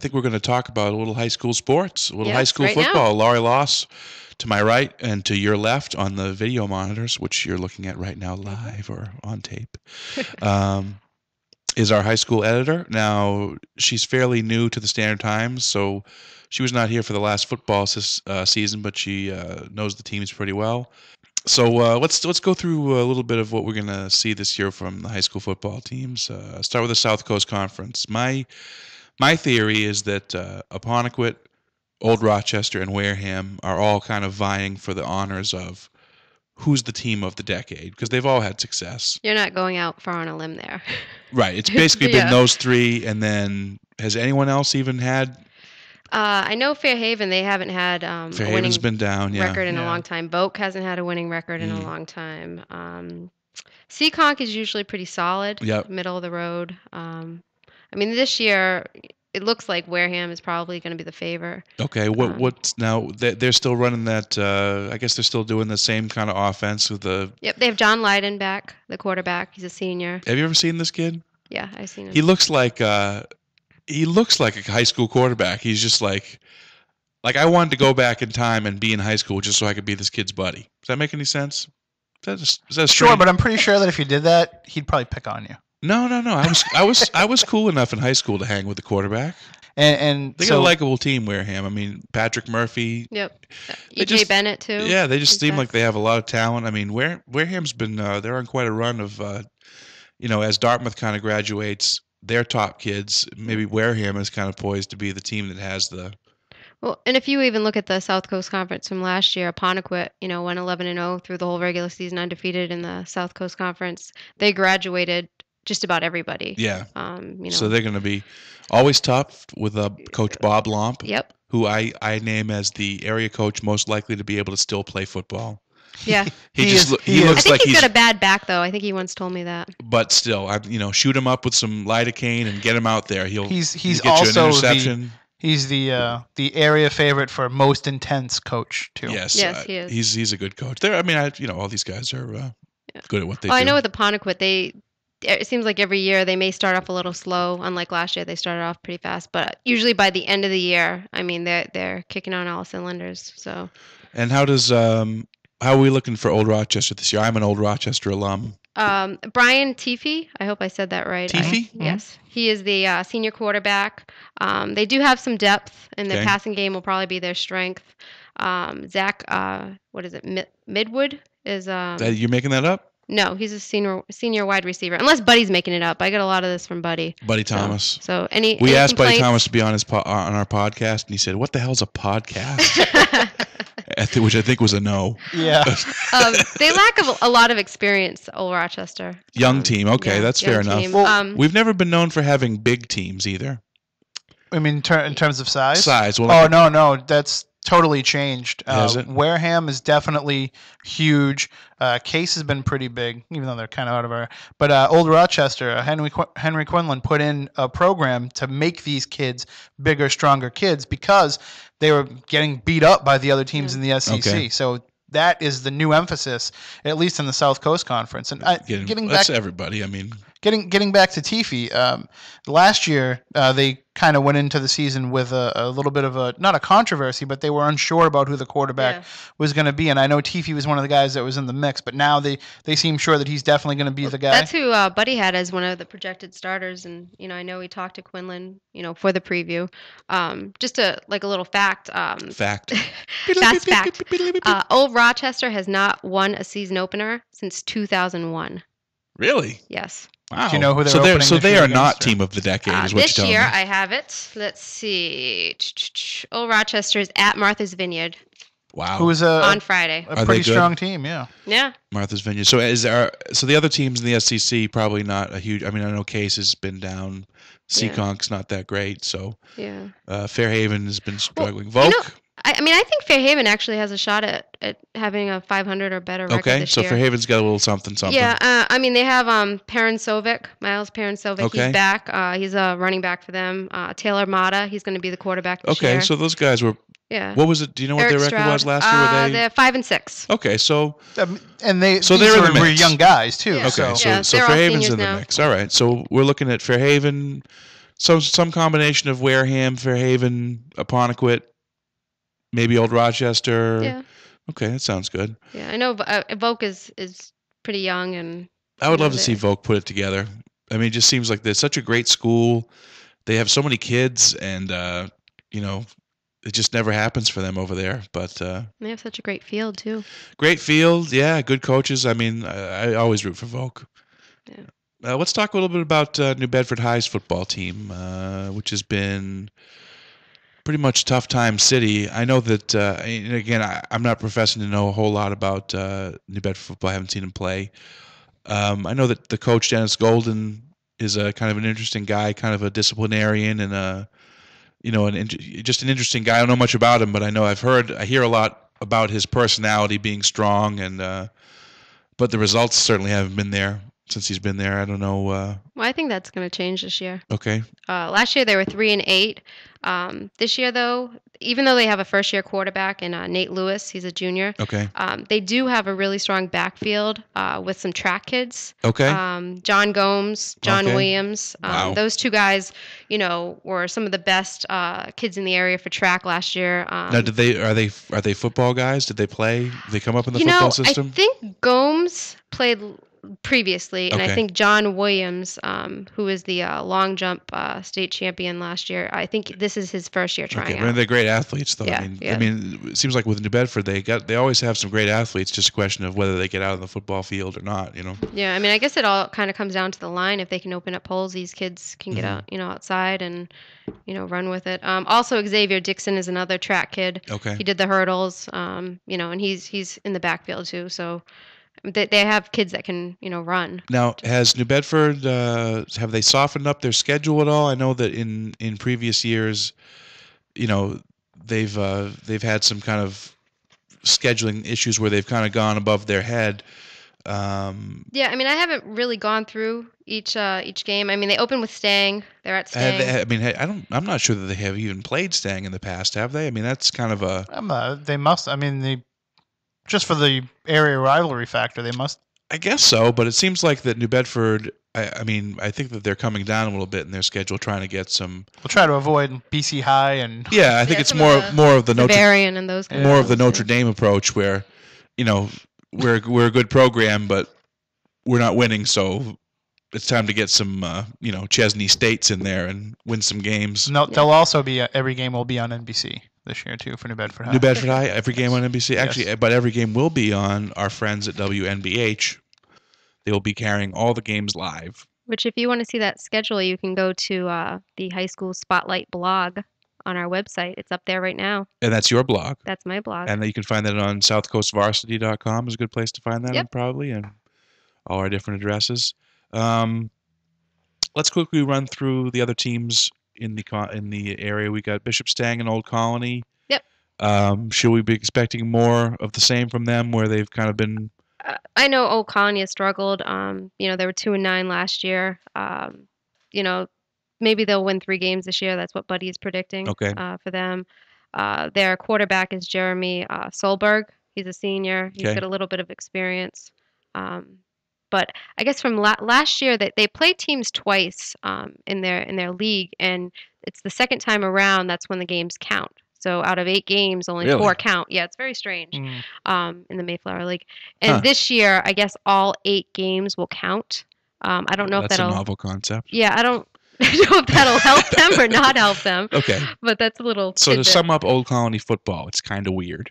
think we're going to talk about a little high school sports, a little high school right football. now. Laurie Los to my right and to your left on the video monitors, which you're looking at right now live or on tape, is our high school editor. Now, she's fairly new to the Standard Times, so she was not here for the last football season, but she knows the teams pretty well. So let's go through a little bit of what we're going to see this year from the high school football teams. Start with the South Coast Conference. My theory is that Apponequet, Old Rochester, and Wareham are all kind of vying for the honors of who's the team of the decade, because they've all had success. You're not going out far on a limb there. Right. It's basically been those three, and then has anyone else even had? I know Fairhaven, they haven't had a winning been down, record in a long time. Boak hasn't had a winning record in a long time. Seekonk is usually pretty solid, middle of the road. I mean, this year, it looks like Wareham is probably going to be the favor. Okay, what's now? They're still running that. I guess they're still doing the same kind of offense with the. Yep, they have John Lydon back, the quarterback. He's a senior. Have you ever seen this kid? Yeah, I've seen him. He looks like a high school quarterback. He's just like I wanted to go back in time and be in high school just so I could be this kid's buddy. Does that make any sense? Is that sure? But I'm pretty sure that if you did that, he'd probably pick on you. No. I was cool enough in high school to hang with the quarterback. And they got a likable team, Wareham. I mean, Patrick Murphy. Yep. E.J. Bennett too. Yeah, they just seem like they have a lot of talent. I mean, Wareham's been they're on quite a run of as Dartmouth kind of graduates their top kids, maybe Wareham is kind of poised to be the team that has the. Well, and if you even look at the South Coast Conference from last year, Apponequet, went 11-0 through the whole regular season, undefeated in the South Coast Conference. They graduated just about everybody. Yeah. So they're going to be always tough with Coach Bob Lomp. Yep. Who I name as the area coach most likely to be able to still play football. Yeah. he looks like he's got a bad back though. I think he once told me that. But still, shoot him up with some lidocaine and get him out there. He's get also you an interception. He's the area favorite for most intense coach too. Yes, he is. He's a good coach. All these guys are good at what they do. I know with Apponequet, it seems like every year they may start off a little slow. Unlike last year, they started off pretty fast. But usually by the end of the year, I mean, they're kicking on all cylinders. So. And how are we looking for Old Rochester this year? I'm an Old Rochester alum. Brian Teefee, I hope I said that right. Teefee? Yes. He is the senior quarterback. They do have some depth, and the passing game will probably be their strength. Zach, Midwood is... You're making that up? No, he's a senior wide receiver. Unless Buddy's making it up. I get a lot of this from Buddy. Buddy Thomas. So we asked Buddy Thomas to be on on our podcast, and he said, "What the hell's a podcast?" Which I think was a no. Yeah. They lack a lot of experience, Old Rochester. Young team. Okay, that's fair enough. Well, we've never been known for having big teams either. I mean, in terms of size? Size. Well, no. That's totally changed. Has it? Wareham is definitely huge. Case has been pretty big, even though they're kind of out of our. But Old Rochester, Henry Quinlan put in a program to make these kids bigger, stronger kids because they were getting beat up by the other teams in the SCC. Okay. So that is the new emphasis, at least in the South Coast Conference. And getting back, everybody. I mean, getting back to Teefee, last year they kind of went into the season with a little bit of not a controversy, but they were unsure about who the quarterback was going to be. And I know Teefee was one of the guys that was in the mix, but now they seem sure that he's definitely going to be the guy. That's who Buddy had as one of the projected starters. And, I know he talked to Quinlan, for the preview. Just a little fact. Fast fact. Old Rochester has not won a season opener since 2001. Really? Yes. Wow. Do you know who they're opening so they are not against, team of the decade, is what this you're telling year, me. I have it. Let's see. Old Rochester is at Martha's Vineyard. Wow. Who is on Friday. A pretty strong team, yeah. Yeah. Martha's Vineyard. So the other teams in the SCC probably not a huge. I mean, I know Case has been down. Seekonk's not that great. So Fairhaven has been struggling. Volk. I think Fairhaven actually has a shot at having a 500 or better record this year. Fairhaven's got a little something. Yeah, they have Paransovic, Miles Paransovic. Okay. He's back. He's a running back for them. Taylor Mata, he's going to be the quarterback this year. Okay, so those guys were... Yeah. What was it? Do you know what their record was last year? They're 5-6. Okay, so... and they're young guys, too. Yeah. Okay, so Fairhaven's in the mix. All right, so we're looking at Fairhaven... So some combination of Wareham, Fairhaven, Apponequet, maybe Old Rochester. Yeah. Okay, that sounds good. Yeah, I know Evoke is pretty young, and I would love to see Vogue put it together. I mean, it just seems like they're such a great school. They have so many kids, and it just never happens for them over there. But they have such a great field too. Great field, yeah. Good coaches. I mean, I always root for Vogue. Yeah. Let's talk a little bit about New Bedford High's football team, which has been pretty much tough time city. I know that, and again, I'm not professing to know a whole lot about New Bedford football. I haven't seen him play. I know that the coach, Dennis Golden, is a kind of an interesting guy, kind of a disciplinarian and just an interesting guy. I don't know much about him, but I hear a lot about his personality being strong, and but the results certainly haven't been there since he's been there. I don't know. Well, I think that's going to change this year. Okay. Last year they were 3-8. This year, though, even though they have a first-year quarterback and Nate Lewis, he's a junior. Okay. They do have a really strong backfield with some track kids. Okay. John Gomes, John Williams. Wow. Those two guys, were some of the best kids in the area for track last year. Now, are they football guys? Did they play? Did they come up in the football system? I think Gomes played previously, and I think John Williams, who is the long jump state champion last year, I think this is his first year trying out. I mean, they're great athletes, though. Yeah, I mean, it seems like with New Bedford, they always have some great athletes. Just a question of whether they get out on the football field or not. Yeah, I mean, I guess it all kind of comes down to the line. If they can open up holes, these kids can get out, outside and run with it. Also, Xavier Dixon is another track kid. Okay. He did the hurdles. And he's in the backfield too. So. They have kids that can, run. Now, has New Bedford have they softened up their schedule at all? I know that in previous years, they've had some kind of scheduling issues where they've kind of gone above their head. Yeah, I mean, I haven't really gone through each game. I mean, they open with Stang. They're at Stang. I'm not sure that they have even played Stang in the past, have they? I mean, that's kind of a. They must. I mean, just for the area rivalry factor, they must. I guess so, but it seems like that New Bedford. I think that they're coming down a little bit in their schedule, trying to get some. We'll try to avoid BC High and. Yeah, I think it's more of the Bavarian and those. More of the Notre Dame approach, where, we're a good program, but we're not winning, so it's time to get some, Chesney States in there and win some games. No, they'll also be every game will be on NBC. This year too for New Bedford High. New Bedford High, every game on NBC. Actually, but every game will be on our friends at WNBH. They will be carrying all the games live. Which, if you want to see that schedule, you can go to the High School Spotlight blog on our website. It's up there right now. And that's your blog. That's my blog. And you can find that on SouthCoastVarsity.com is a good place to find that. Yep. Probably, and all our different addresses. Let's quickly run through the other teams in the area. We got Bishop Stang and Old Colony. Yep. Should we be expecting more of the same from them, where they've kind of been? I know Old Colony has struggled. They were 2-9 last year. Maybe they'll win 3 games this year. That's what Buddy is predicting. Okay. For them. Their quarterback is Jeremy Solberg. He's a senior. He's got a little bit of experience. But I guess from last year that they played teams twice in their league, and it's the second time around that's when the games count. So out of 8 games, only 4 count. Yeah, it's very strange in the Mayflower League. And this year, I guess all 8 games will count. I don't know if that'll. That's a novel concept. Yeah, I don't know if that'll help them or not help them. Okay. But that's a little. So to sum up Old Colony football, it's kind of weird.